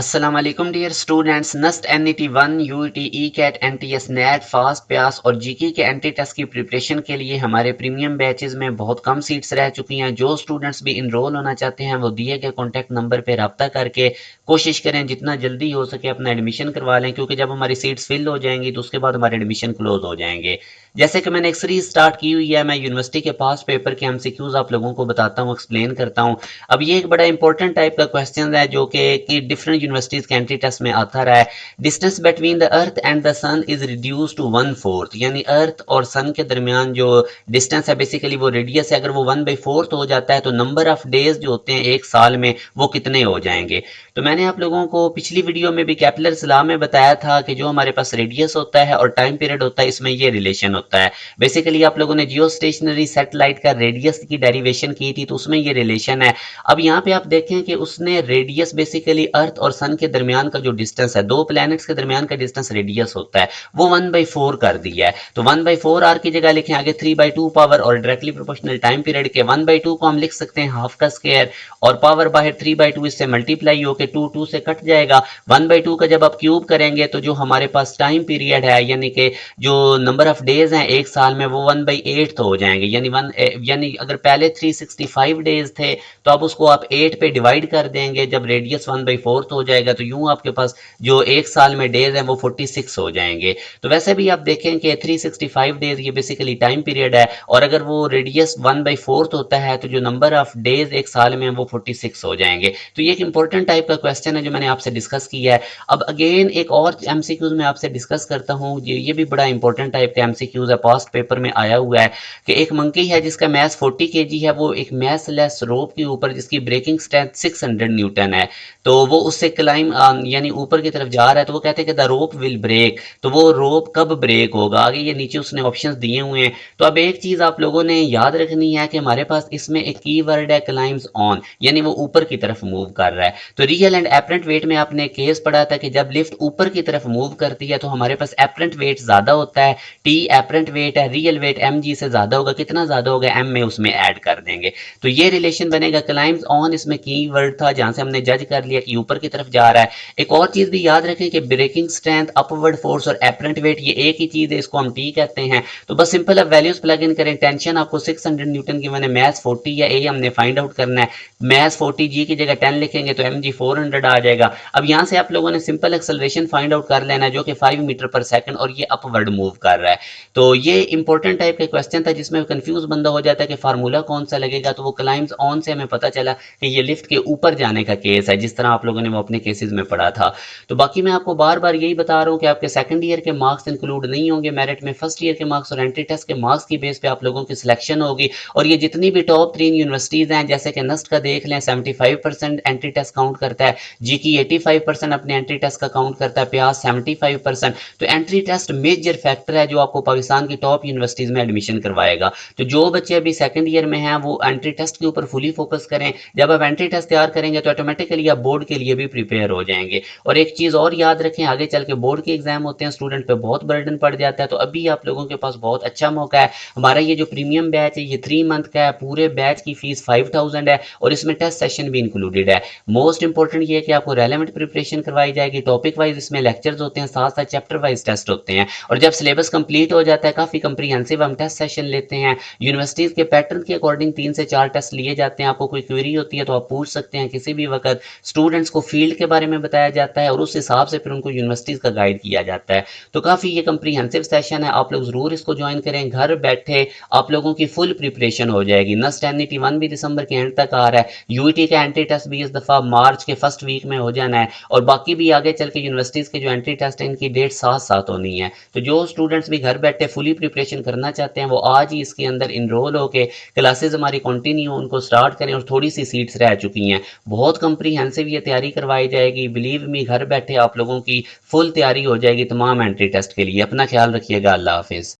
अस्सलाम वालेकुम dear students. NUST NET 1 UET E CAT NTS NET FAST प्यास और जीके के एंटी टेस्ट की प्रिपरेशन के लिए हमारे प्रीमियम बैचेस में बहुत कम सीट्स रह चुकी हैं। जो स्टूडेंट्स भी इनरोल होना चाहते हैं वो दिए गए कॉन्टैक्ट नंबर पर रब्ता करके कोशिश करें जितना जल्दी हो सके अपना एडमिशन करवा लें, क्योंकि जब हमारी सीट्स फिल हो जाएंगी तो उसके बाद हमारे एडमिशन क्लोज हो जाएंगे। जैसे कि मैंने एक सीरीज स्टार्ट की हुई है, मैं यूनिवर्सिटी के पास पेपर के एमसीक्यूज आप लोगों को बताता हूँ, एक्सप्लेन करता हूँ। अब ये एक बड़ा इंपॉर्टेंट टाइप का क्वेश्चन है जो कि डिफरेंट यूनिवर्सिटीज के एंट्री टेस्ट में आता रहा है। Distance between the earth and the sun is reduce to 1/4, यानी अर्थ और सन के दरमियान जो डिस्टेंस है बेसिकली वो रेडियस है, अगर वो 1/4 हो जाता है तो नंबर ऑफ डेज जो होते हैं एक साल में वो कितने हो जाएंगे। तो मैंने आप लोगों को पिछली वीडियो में भी कैपिलर सलाह में बताया था कि जो हमारे पास रेडियस होता है और टाइम पीरियड होता है इसमें ये रिलेशन होता है। बेसिकली आप लोगों ने जियो स्टेशनरी सैटेलाइट का रेडियस की डेरिवेशन की थी तो उसमें ये रिलेशन है। अब यहाँ पे आप देखें कि उसने रेडियस बेसिकली अर्थ और सन के दरमियान का जो डिस्टेंस है, दो प्लैनेट्स के दरमियान का डिस्टेंस रेडियस होता है, वो 1/4 कर दिया है। तो 1/4 आर की जगह लिखें आगे 3/2 पावर और डायरेक्टली प्रोपोर्शनल टाइम पीरियड के 1/2 को हम लिख सकते हैं हाफ का स्क्वायर, और पावर बाहर 3/2 इससे मल्टीप्लाई होकर 2 से कट जाएगा। 1/2 का जब आप क्यूब करेंगे तो जो हमारे पास टाइम पीरियड है यानी कि जो नंबर ऑफ डेज हैं एक साल में वो 1/8 हो जाएंगे। यानी अगर पहले 365 डेज थे तो अब उसको आप 8 पे डिवाइड कर देंगे, जब रेडियस 1/4 हो जाएगा तो यूं आपके पास जो एक साल में डेज हैं वो 46 हो जाएंगे। तो वैसे भी आप देखें कि 365 डेज ये बेसिकली टाइम पीरियड है, और अगर वो रेडियस 1/4 होता है तो जो नंबर ऑफ डेज एक साल में वो 46 हो जाएंगे। तो ये एक इंपॉर्टेंट टाइप का क्वेश्चन है जो मैंने आपसे डिस्कस किया है। अब अगेन एक और एमसीक्यूज में आपसे डिस्कस करता हूँ, ये भी बड़ा इंपॉर्टेंट टाइप का एमसीक्यूज है, पास्ट पेपर में आया हुआ है कि एक मंकी है जिसका मैस 40 केजी है, वो एक मैस लेस रोप के ऊपर जिसकी ब्रेकिंग स्ट्रेंथ 600 न्यूटन है, तो वो उससे क्लाइम यानी ऊपर की तरफ जा रहा है, तो वो कहते हैं कि द रोप विल ब्रेक। तो वो रोप कब ब्रेक होगा, आगे ये नीचे उसने ऑप्शंस दिए हुए हैं। तो अब एक चीज आप लोगों ने याद रखनी है कि हमारे पास इसमें एक कीवर्ड है क्लाइम्स ऑन, यानी वो ऊपर की तरफ मूव कर रहा है। तो रियल एंड एपरेंट वेट में आपने केस पढ़ा था कि जब लिफ्ट ऊपर की तरफ मूव करती है तो हमारे पास एपरेंट वेट ज्यादा होता है, टी एपरेंट वेट है, रियल वेट एम जी से ज्यादा होगा, कितना ज्यादा होगा एम में उसमें ऐड कर देंगे। तो ये रिलेशन बनेगा। क्लाइम्स ऑन इसमें की वर्ड था जहां से हमने जज कर लिया कि ऊपर की तरफ जा रहा है। एक और चीज भी याद रखें कि ब्रेकिंग स्ट्रेंथ, अपवर्ड फोर्स और एपरेंट वेट ये एक ही चीज है, इसको हम टी कहते हैं। तो बस सिंपल अब वैल्यूज प्लग इन करें। टेंशन आपको 600 न्यूटन की, मैंने मैथ्स 40 या ए हमने फाइंड आउट करना है। मैथ्स 40 जी की जगह 10 लिखेंगे तो एम जी 400 आ जाएगा। अब यहां से आप लोगों ने सिंपल एक्सेलरेशन फाइंड आउट कर लेना है जो कि 5 मीटर पर सेकंड, और ये अपवर्ड मूव कर रहा है। तो ये इंपॉर्टेंट टाइप का क्वेश्चन था जिसमें कंफ्यूज बंदा हो जाता है कि फार्मूला कौन सा लगेगा। तो वो क्लाइम्स ऑन से हमें पता चला कि ये लिफ्ट के ऊपर जाने का केस है, जिस तरह आप लोगों ने वो अपने केसेस में पढ़ा था। तो बाकी मैं आपको बार बार यही बता रहा हूँ कि आपके सेकंड ईयर के मार्क्स इंक्लूड नहीं होंगे मेरिट में, फर्स्ट ईयर के मार्क्स और एंट्री टेस्ट के मार्क्स की बेस पे आप लोगों की सिलेक्शन होगी। और ये जितनी भी टॉप 3 यूनिवर्सिटीज हैं जैसे कि नस्ट का देख लें 75% एंट्री टेस्ट काउंट करता है, जी की 85% अपने एंट्री टेस्ट का काउंट करता है, प्यास 75%। तो एंट्री टेस्ट मेजर फैक्टर है जो आपको पाकिस्तान की टॉप यूनिवर्सिटीज में एडमिशन करवाएगा। तो जो बच्चे अभी सेकंड ईयर में हैं वो एंट्री टेस्ट के ऊपर फुली फोकस करें। जब आप एंट्री टेस्ट तैयार करेंगे तो ऑटोमेटिकली आप बोर्ड के लिए भी प्रिपेयर हो जाएंगे। और एक चीज और याद रखें, आगे चल के बोर्ड के एग्जाम होते हैं, स्टूडेंट पे बहुत बर्डन पड़ जाता है, तो अभी आप लोगों के पास बहुत अच्छा मौका है। हमारा ये जो प्रीमियम बैच है ये 3 मंथ का है, पूरे बैच की फीस 5000 है और इसमें टेस्ट सेशन भी इंक्लूडेड है। मोस्ट इंपॉर्टेंट ये है कि आपको रेलेवेंट प्रिपरेशन करवाई जाएगी, टॉपिक वाइज इसमें लेक्चर्स होते हैं, साथ साथ चैप्टर वाइज टेस्ट होते हैं। और जब सिलेबस कंप्लीट हो जाता है काफी कंप्रीहेंसिव हम टेस्ट सेशन लेते हैं। यूनिवर्सिटीज के पैटर्न के अकॉर्डिंग 3 से 4 टेस्ट लिए जाते हैं। आपको कोई क्वेरी होती है तो आप पूछ सकते हैं किसी भी वक्त। स्टूडेंट्स को फील्ड के बारे में बताया जाता है और उस हिसाब से फिर उनको यूनिवर्सिटीज का गाइड किया जाता है। तो काफी ये कंप्रीहेंसिव सेशन है, आप लोग जरूर इसको ज्वाइन करें। घर बैठे आप लोगों की फुल प्रिपरेशन हो जाएगी। नस्ट एनईटी 1 भी दिसंबर के एंड तक आ रहा है, यूईटी का एंट्री टेस्ट भी इस दफा मार्च के फर्स्ट वीक में हो जाना है, और बाकी भी आगे चल के यूनिवर्सिटीज के जो एंट्री टेस्ट है इनकी डेट साथ साथ होनी है। तो जो स्टूडेंट्स भी घर बैठे फुली प्रिपरेशन करना चाहते हैं वो आज ही इसके अंदर इनरोल होके क्लासेस हमारी कंटिन्यू उनको स्टार्ट करें। और थोड़ी सी सीट्स रह चुकी हैं, बहुत कंप्रीहेंसिव ये तैयारी करवाई जाएगी। बिलीव मी, घर बैठे आप लोगों की फुल तैयारी हो जाएगी तमाम एंट्री टेस्ट के लिए। अपना ख्याल रखिएगा। अल्लाह हाफिज।